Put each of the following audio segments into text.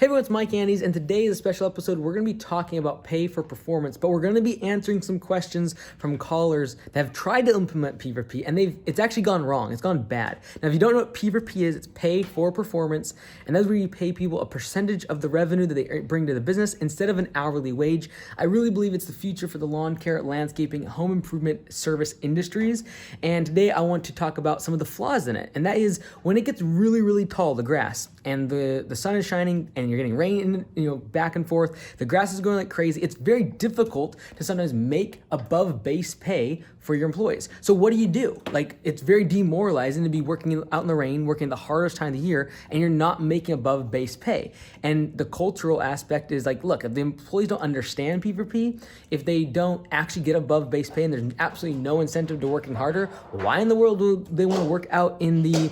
Hey everyone, it's Mike Andes, and today is a special episode. We're going to be talking about pay for performance, but we're going to be answering some questions from callers that have tried to implement P4P, and it's actually gone wrong. It's gone bad. Now, if you don't know what P4P is, it's pay for performance, and that's where you pay people a percentage of the revenue that they bring to the business instead of an hourly wage. I really believe it's the future for the lawn care, landscaping, home improvement service industries, and today I want to talk about some of the flaws in it, and that is when it gets really, really tall, the grass, and the sun is shining, and you're getting rain, back and forth. The grass is going like crazy. It's very difficult to sometimes make above base pay for your employees. So what do? Like, it's very demoralizing to be working out in the rain, working the hardest time of the year, and you're not making above base pay. And the cultural aspect is like, look, if the employees don't understand P4P, if they don't actually get above base pay and there's absolutely no incentive to working harder, why in the world do they want to work out in the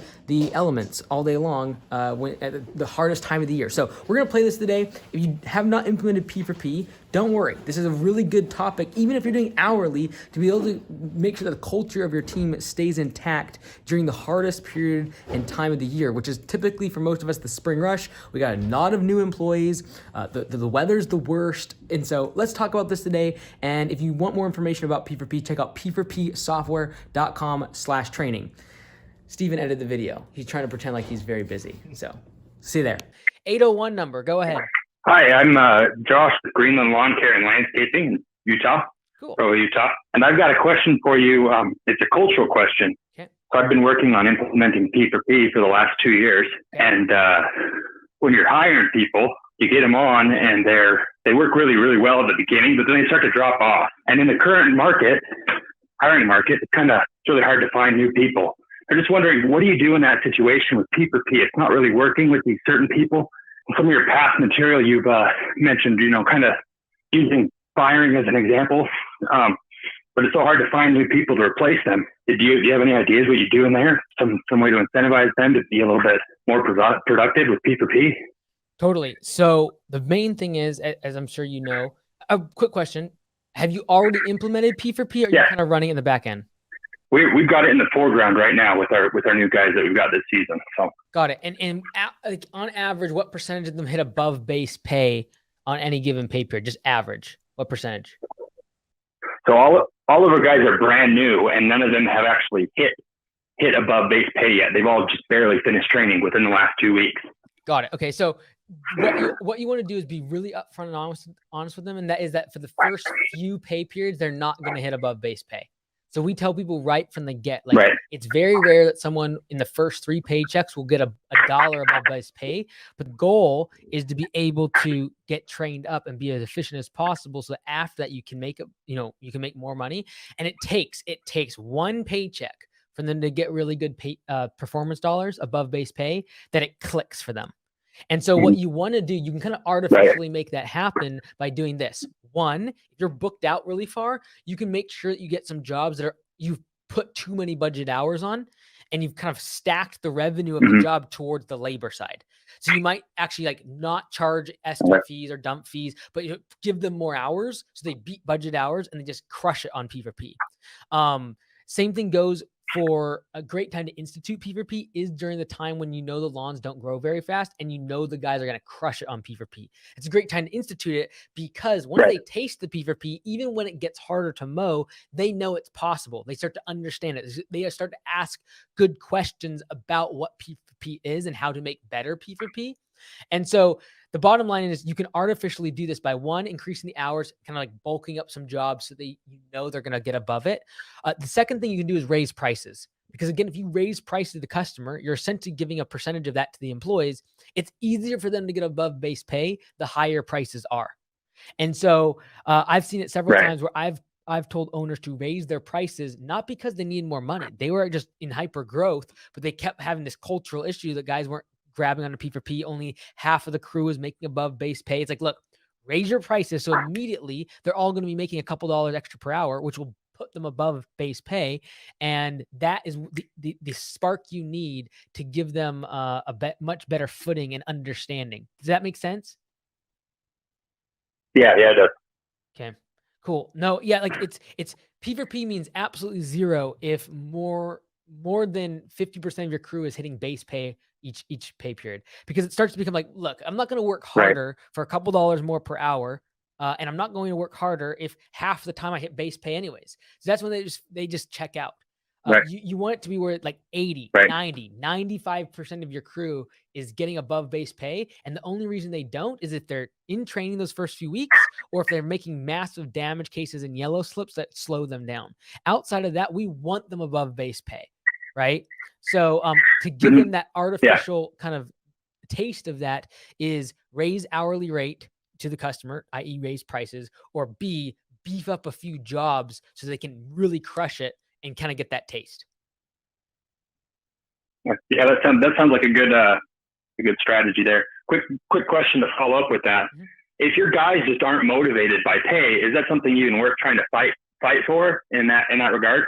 elements all day long at the hardest time of the year? So we're going to play this today. If you have not implemented P4P, don't worry. This is a really good topic, even if you're doing hourly, to be able to make sure that the culture of your team stays intact during the hardest period and time of the year, which is typically for most of us the spring rush. We got a lot of new employees. The weather's the worst. And so let's talk about this today. And if you want more information about P4P, check out p4psoftware.com/training. Steven edited the video. He's trying to pretend like he's very busy. So see you there. 801 number. Go ahead. Hi, I'm Josh with Greenland Lawn Care and Landscaping in Utah, Cool. Utah. And I've got a question for you. It's a cultural question. Okay. So I've been working on implementing P4P for the last 2 years. Okay. And when you're hiring people, you get them on and they work really, really well at the beginning, but then they start to drop off. And in the current hiring market, it's really hard to find new people. I'm just wondering, what do you do in that situation with P4P? It's not really working with these certain people. Some of your past material you've mentioned, kind of using firing as an example, but it's so hard to find new people to replace them. Do you have any ideas what you do in there? Some way to incentivize them to be a little bit more productive with P4P? Totally. So the main thing is, as I'm sure you know, a quick question. Have you already implemented P4P, or are you kind of running it in the back end? We've got it in the foreground right now with our new guys that we've got this season. So got it. And like on average, what percentage of them hit above base pay on any given pay period? Just average. What percentage? So all of our guys are brand new, and none of them have actually hit above base pay yet. They've all just barely finished training within the last 2 weeks. Got it. Okay, so what you want to do is be really upfront and honest with them, and that is that for the first few pay periods, they're not going to hit above base pay. So we tell people right from the get, like, right. It's very rare that someone in the first 3 paychecks will get a dollar above base pay. But the goal is to be able to get trained up and be as efficient as possible, so that after that you can make you can make more money. And it takes 1 paycheck for them to get really good performance dollars above base pay, that it clicks for them. And so what you want to do, you can kind of artificially make that happen by doing this. 1, if you're booked out really far, you can make sure that you get some jobs that you've put too many budget hours on, and you've kind of stacked the revenue of the job towards the labor side. So you might actually not charge estimate fees or dump fees, but give them more hours so they beat budget hours and they just crush it on P4P. Same thing goes for a great time to institute P4P is during the time when the lawns don't grow very fast and the guys are going to crush it on P4P. It's a great time to institute it because once they taste the P4P, even when it gets harder to mow, they know it's possible. They start to understand it. They start to ask good questions about what P4P is and how to make better P4P. And so the bottom line is you can artificially do this by 1, increasing the hours, kind of like bulking up some jobs so that they're going to get above it. The second thing you can do is raise prices. Because again, if you raise prices to the customer, you're essentially giving a percentage of that to the employees. It's easier for them to get above base pay the higher prices are. And so I've seen it several times where I've told owners to raise their prices, not because they need more money. They were just in hyper growth, but they kept having this cultural issue that guys weren't grabbing on a P4P. Only half of the crew is making above base pay. It's like, look, raise your prices. So immediately they're all going to be making a couple dollars extra per hour, which will put them above base pay. And that is the spark you need to give them much better footing and understanding. Does that make sense? Yeah, it does. Okay, cool. No, yeah, it's P4P means absolutely zero if more more than 50% of your crew is hitting base pay each pay period, because it starts to become like, look, I'm not going to work harder for a couple dollars more per hour. And I'm not going to work harder if half the time I hit base pay anyways. So that's when they just check out. You want it to be where like 80, 90, 95% of your crew is getting above base pay. And the only reason they don't is if they're in training those first few weeks, or if they're making massive damage cases and yellow slips that slow them down. Outside of that, we want them above base pay, right? So to give them that artificial kind of taste of that is raise hourly rate to the customer, i.e. raise prices, or B, beef up a few jobs so they can really crush it and kind of get that taste. Yeah, that sounds like a good strategy there. Quick question to follow up with that. Mm-hmm. If your guys just aren't motivated by pay, is that something you and work trying to fight for in that regard?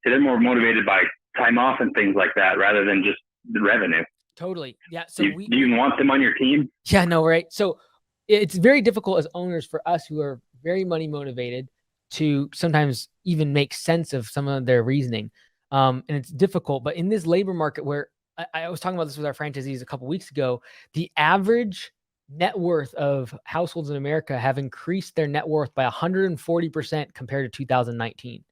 So they're more motivated by time off and things like that rather than just the revenue. Totally. Yeah. So do you even want them on your team? Yeah, no, right. So it's very difficult as owners for us who are very money motivated to sometimes even make sense of some of their reasoning. And it's difficult, but in this labor market where I was talking about this with our franchisees a couple of weeks ago, the average net worth of households in America have increased their net worth by 140% compared to 2019.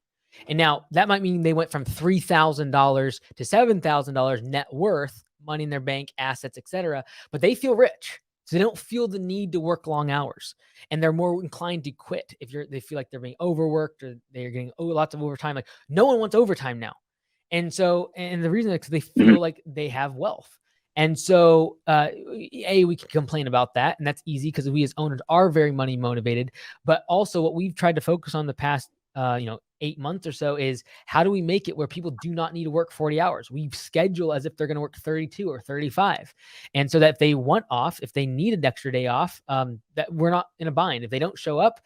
And now that might mean they went from $3,000 to $7,000 net worth, money in their bank, assets, etc. But they feel rich. So they don't feel the need to work long hours, and they're more inclined to quit if they feel like they're being overworked or they're getting lots of overtime. Like no one wants overtime now. And the reason is because they feel like they have wealth. And so, we can complain about that, and that's easy because we as owners are very money motivated. But also what we've tried to focus on the past, 8 months or so is how do we make it where people do not need to work 40 hours? We schedule as if they're going to work 32 or 35. And so that if they want off, if they need an extra day off, that we're not in a bind. If they don't show up,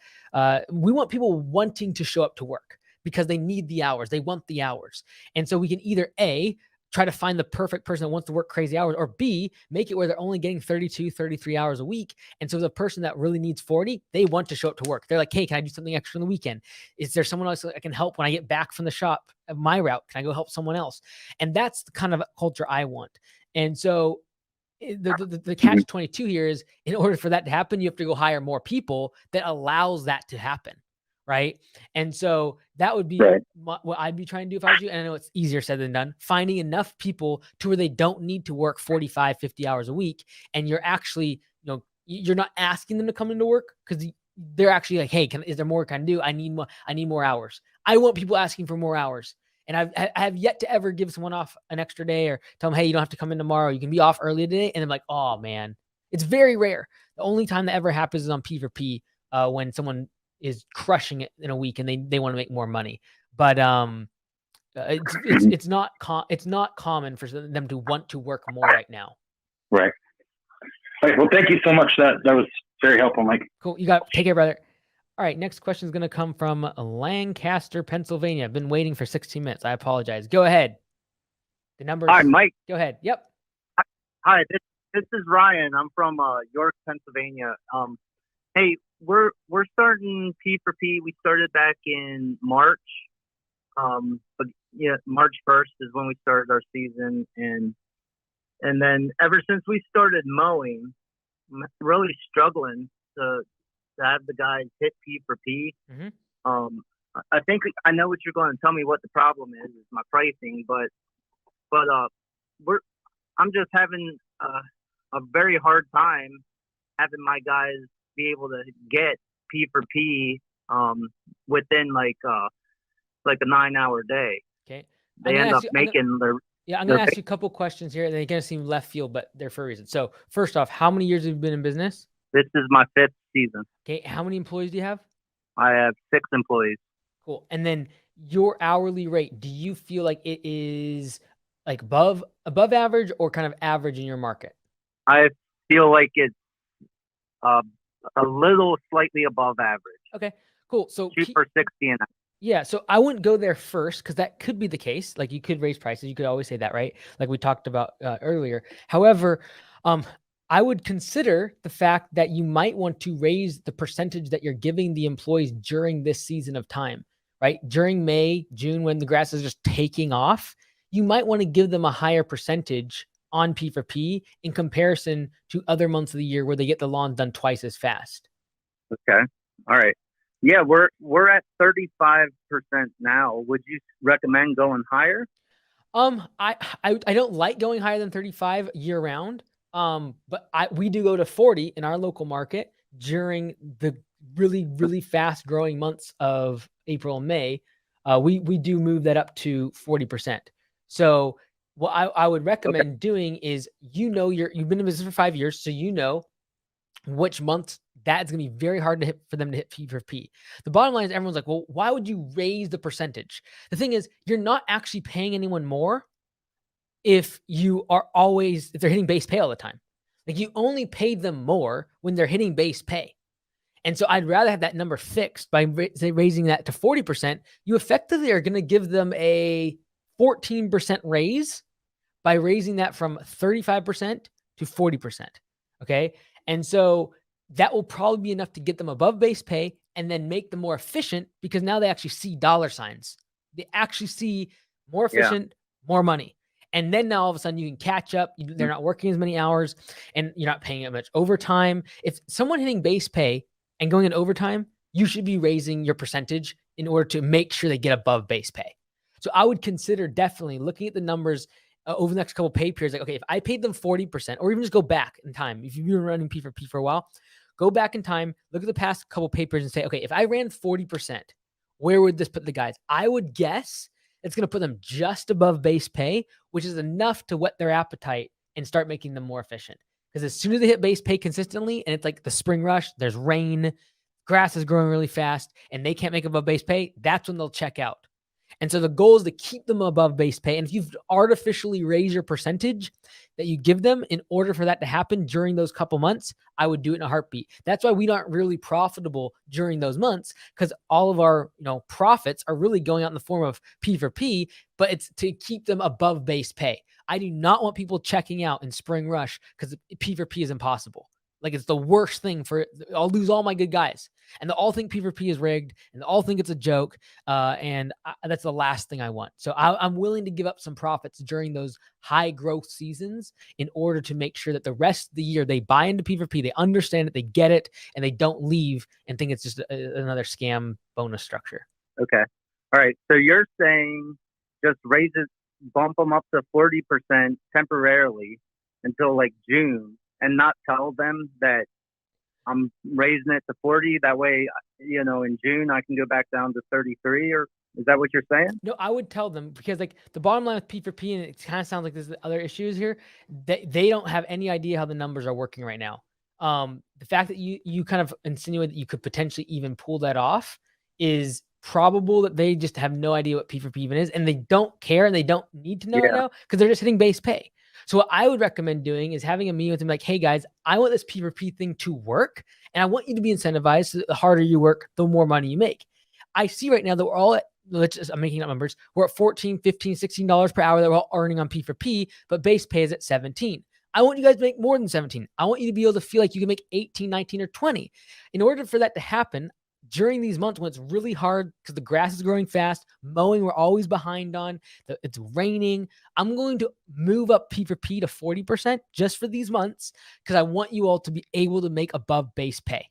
we want people wanting to show up to work because they need the hours. They want the hours. And so we can either A, try to find the perfect person that wants to work crazy hours, or B, make it where they're only getting 32, 33 hours a week. And so the person that really needs 40, they want to show up to work. They're like, hey, can I do something extra on the weekend? Is there someone else that I can help when I get back from the shop of my route? Can I go help someone else? And that's the kind of culture I want. And so the catch 22 here is, in order for that to happen, you have to go hire more people that allows that to happen. Right. And so that would be what I'd be trying to do if I was you. And I know it's easier said than done, finding enough people to where they don't need to work 45, 50 hours a week. And you're actually, you're not asking them to come into work because they're actually like, hey, is there more I can do? I need more hours. I want people asking for more hours. And I have yet to ever give someone off an extra day or tell them, hey, you don't have to come in tomorrow. You can be off early today. And I'm like, oh man, it's very rare. The only time that ever happens is on P4P when someone is crushing it in a week and they want to make more money. But it's not common for them to want to work more right now. Right. All right. Well, thank you so much. That was very helpful, Mike. Cool. Take care, brother. All right. Next question is going to come from Lancaster, Pennsylvania. I've been waiting for 16 minutes. I apologize. Go ahead. The number. Hi, Mike. Go ahead. Yep. Hi. This is Ryan. I'm from York, Pennsylvania. Hey, we're starting P4P. We started back in March. But yeah, March 1st is when we started our season, and then ever since we started mowing, I'm really struggling to have the guys hit P4P. Mm-hmm. I think I know what you're going to tell me. What the problem is my pricing, but I'm just having a very hard time having my guys be able to get P4P within like a 9-hour day. Okay. They end up making their. Yeah, I'm going to ask you a couple questions here, and they're going to seem left field, but they're for a reason. So first off, how many years have you been in business? This is my 5th season. Okay. How many employees do you have? I have 6 employees. Cool. And then your hourly rate, do you feel like it is like above average or kind of average in your market? I feel like it's a little slightly above average. Okay, cool. So shoot for 60 an hour. Yeah, so I wouldn't go there first because that could be the case. Like you could raise prices. You could always say that, right? Like we talked about earlier. However, I would consider the fact that you might want to raise the percentage that you're giving the employees during this season of time, right? During May, June, when the grass is just taking off, you might want to give them a higher percentage on P4P in comparison to other months of the year where they get the lawns done twice as fast. Okay. All right. Yeah, we're at 35% now. Would you recommend going higher? I don't like going higher than 35 year round. But we do go to 40 in our local market during the really, really fast growing months of April and May. We do move that up to 40%. So what I would recommend doing is, you've been in business for 5 years, so you know which months that's going to be very hard to hit for them to hit P4P. The bottom line is, everyone's like, well, why would you raise the percentage? The thing is, you're not actually paying anyone more if they're hitting base pay all the time. Like, you only paid them more when they're hitting base pay. And so I'd rather have that number fixed by raising that to 40%. You effectively are going to give them a 14% raise by raising that from 35% to 40%. Okay. And so that will probably be enough to get them above base pay and then make them more efficient, because now they actually see dollar signs. They actually see more efficient, more money. And then now all of a sudden you can catch up. They're not working as many hours and you're not paying as much overtime. If someone hitting base pay and going in overtime, you should be raising your percentage in order to make sure they get above base pay. So I would consider definitely looking at the numbers over the next couple pay periods. Like, okay, if I paid them 40%, or even just go back in time, if you've been running P4P for a while, go back in time, look at the past couple pay periods and say, okay, if I ran 40%, where would this put the guys? I would guess it's going to put them just above base pay, which is enough to whet their appetite and start making them more efficient. Because as soon as they hit base pay consistently, and it's like the spring rush, there's rain, grass is growing really fast, and they can't make above base pay, that's when they'll check out. And so the goal is to keep them above base pay. And if you've artificially raised your percentage that you give them in order for that to happen during those couple months, I would do it in a heartbeat. That's why we aren't really profitable during those months, because all of our profits are really going out in the form of P4P, but it's to keep them above base pay. I do not want people checking out in spring rush, because P4P is impossible. Like, it's the worst thing I'll lose all my good guys, and they'll all think P4P is rigged, and they'll all think it's a joke. That's the last thing I want. So I'm willing to give up some profits during those high growth seasons in order to make sure that the rest of the year they buy into P4P, they understand it, they get it, and they don't leave and think it's just another scam bonus structure. Okay. All right. So you're saying just bump them up to 40% temporarily until like June, and not tell them that I'm raising it to 40. That way, in June I can go back down to 33, or is that what you're saying? No, I would tell them, because like the bottom line with P4P, and it kind of sounds like there's other issues here, they don't have any idea how the numbers are working right now. The fact that you kind of insinuate that you could potentially even pull that off is probable that they just have no idea what P4P even is, and they don't care, and they don't need to know right now, because they're just hitting base pay. So what I would recommend doing is having a meeting with them like, hey guys, I want this P4P thing to work, and I want you to be incentivized so that the harder you work, the more money you make. I see right now that we're all at, I'm making up numbers, we're at $14, $15, $16 per hour that we're all earning on P4P, but base pay is at 17. I want you guys to make more than 17. I want you to be able to feel like you can make 18, 19, or 20. In order for that to happen, during these months when it's really hard because the grass is growing fast, mowing we're always behind on, it's raining, I'm going to move up P4P to 40% just for these months, because I want you all to be able to make above base pay.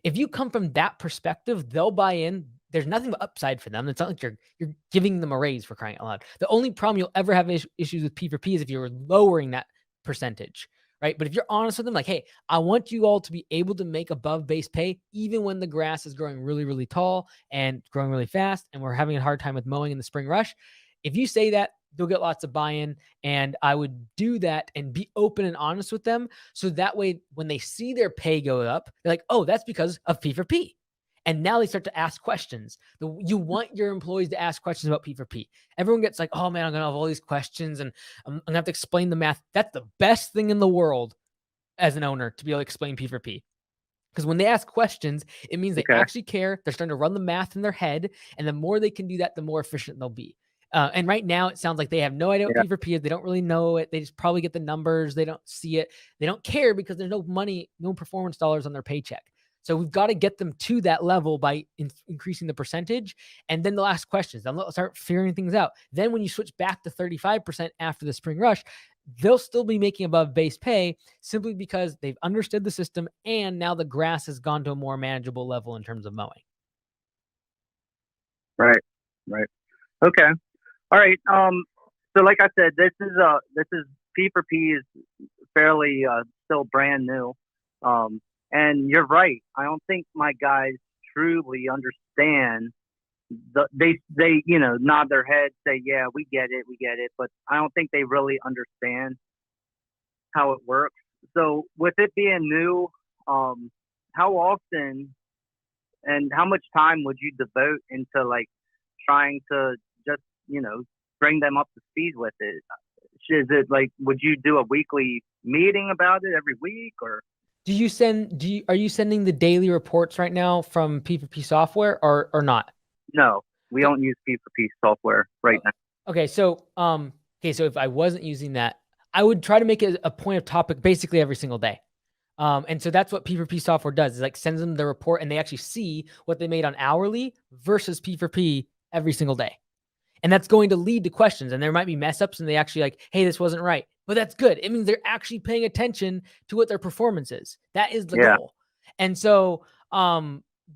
If you come from that perspective, they'll buy in. There's nothing but upside for them. It's not like you're giving them a raise, for crying out loud. The only problem you'll ever have issues with P4P is if you're lowering that percentage. Right. But if you're honest with them, like, hey, I want you all to be able to make above base pay, even when the grass is growing really, really tall and growing really fast, and we're having a hard time with mowing in the spring rush. If you say that, they'll get lots of buy-in, and I would do that and be open and honest with them. So that way, when they see their pay go up, they're like, oh, that's because of P4P. And now they start to ask questions. You want your employees to ask questions about P4P. Everyone gets like, oh man, I'm going to have all these questions and I'm going to have to explain the math. That's the best thing in the world as an owner, to be able to explain P4P. Because when they ask questions, it means they actually care. They're starting to run the math in their head. And the more they can do that, the more efficient they'll be. And right now it sounds like they have no idea what P4P is. They don't really know it. They just probably get the numbers. They don't see it. They don't care because there's no money, no performance dollars on their paycheck. So we've got to get them to that level by increasing the percentage. And then they'll ask questions. They'll start figuring things out. Then when you switch back to 35% after the spring rush, they'll still be making above base pay simply because they've understood the system and now the grass has gone to a more manageable level in terms of mowing. Right. Okay. All right. So like I said, this is P4P is fairly still brand new. And you're right. I don't think my guys truly understand they nod their heads, say, yeah, we get it. But I don't think they really understand how it works. So with it being new, how often and how much time would you devote into like trying to just, bring them up to speed with it? Is it like, would you do a weekly meeting about it every week, or? Are you sending the daily reports right now from P4P software or not? No, we don't use P4P software right now. Okay. So if I wasn't using that, I would try to make it a point of topic basically every single day. And so that's what P4P software does, is like sends them the report and they actually see what they made on hourly versus P4P every single day. And that's going to lead to questions, and there might be mess ups and they actually like, hey, this wasn't right, but that's good. It means they're actually paying attention to what their performance is. That is the goal. And so,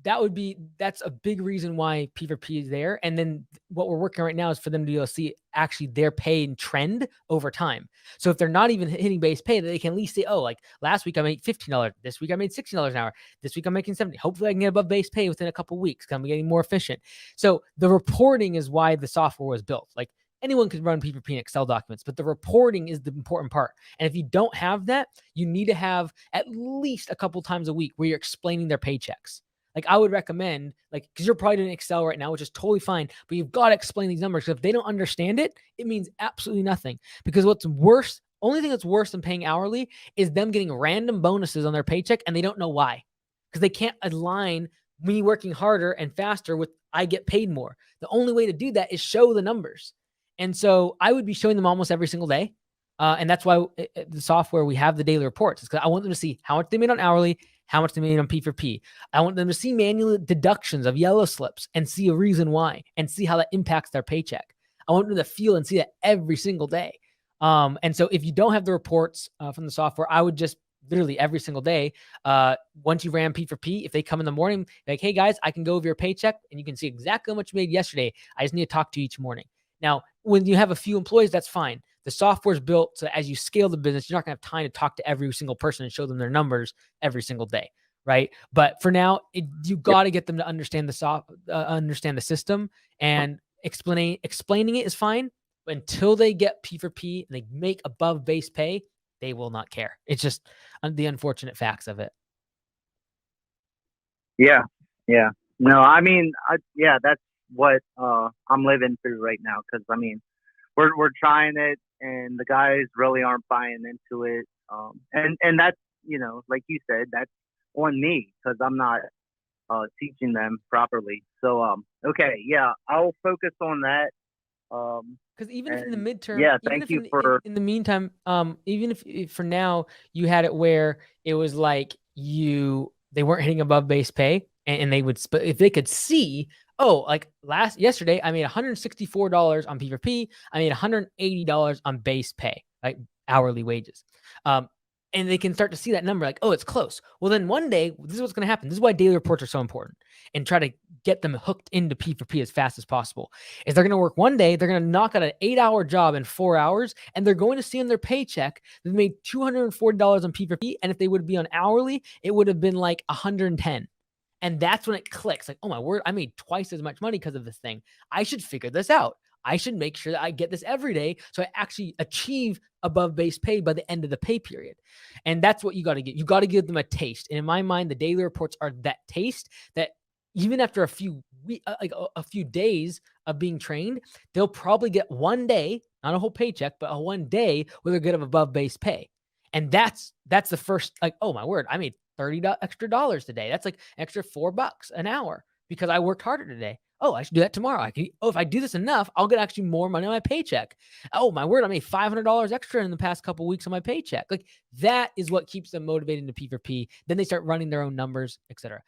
that's a big reason why P4P is there. And then what we're working on right now is for them to be able to see actually their pay and trend over time. So if they're not even hitting base pay, they can at least say, oh, like last week I made $15. This week I made $16 an hour. This week I'm making $70. Hopefully I can get above base pay within a couple of weeks because I'm getting more efficient. So the reporting is why the software was built. Like anyone could run P4P in Excel documents, but the reporting is the important part. And if you don't have that, you need to have at least a couple times a week where you're explaining their paychecks. Like I would recommend, because you're probably doing Excel right now, which is totally fine, but you've got to explain these numbers. Because if they don't understand it, it means absolutely nothing. Because what's worse, only thing that's worse than paying hourly is them getting random bonuses on their paycheck and they don't know why. Because they can't align me working harder and faster with I get paid more. The only way to do that is show the numbers. And so I would be showing them almost every single day. And that's why the software, we have the daily reports. It's because I want them to see how much they made on hourly, how much they made on P4P. I want them to see manual deductions of yellow slips and see a reason why and see how that impacts their paycheck. I want them to feel and see that every single day. And so if you don't have the reports from the software, I would just literally every single day, once you ran P4P, if they come in the morning, like, hey guys, I can go over your paycheck and you can see exactly how much you made yesterday. I just need to talk to you each morning. Now, when you have a few employees, that's fine. The software is built so as you scale the business, you're not going to have time to talk to every single person and show them their numbers every single day, right? But for now, you got to get them to understand the system, and explaining it is fine. But until they get P4P and they make above base pay, they will not care. It's just the unfortunate facts of it. Yeah. No, I mean, that's what I'm living through right now. Because I mean, we're trying it, and the guys really aren't buying into it. And that's, like you said, that's on me because I'm not teaching them properly. So, okay, yeah, I'll focus on that. Because even if in the midterm, thank you for in the meantime, even if for now you had it where it was like they weren't hitting above base pay, and they would, if they could see, oh, like yesterday I made $164 on P4P, I made $180 on base pay, like hourly wages. And they can start to see that number like, oh, it's close. Well, then one day, this is what's going to happen. This is why daily reports are so important, and try to get them hooked into P4P as fast as possible. Is they're going to work one day, they're going to knock out an 8-hour job in 4 hours, and they're going to see in their paycheck that they made $240 on P4P. And if they would be on hourly, it would have been like 110. And that's when it clicks. Like, oh my word, I made twice as much money because of this thing. I should figure this out. I should make sure that I get this every day so I actually achieve above base pay by the end of the pay period. And that's what you got to get. You got to give them a taste. And in my mind, the daily reports are that taste that even after a few days of being trained, they'll probably get one day, not a whole paycheck, but a one day where they're good of above base pay. And that's the first, like, oh my word, I made $30 extra today. That's like extra $4 an hour because I worked harder today. Oh, I should do that tomorrow. If I do this enough, I'll get actually more money on my paycheck. Oh, my word, I made $500 extra in the past couple of weeks on my paycheck. Like, that is what keeps them motivated to P4P. Then they start running their own numbers, etc.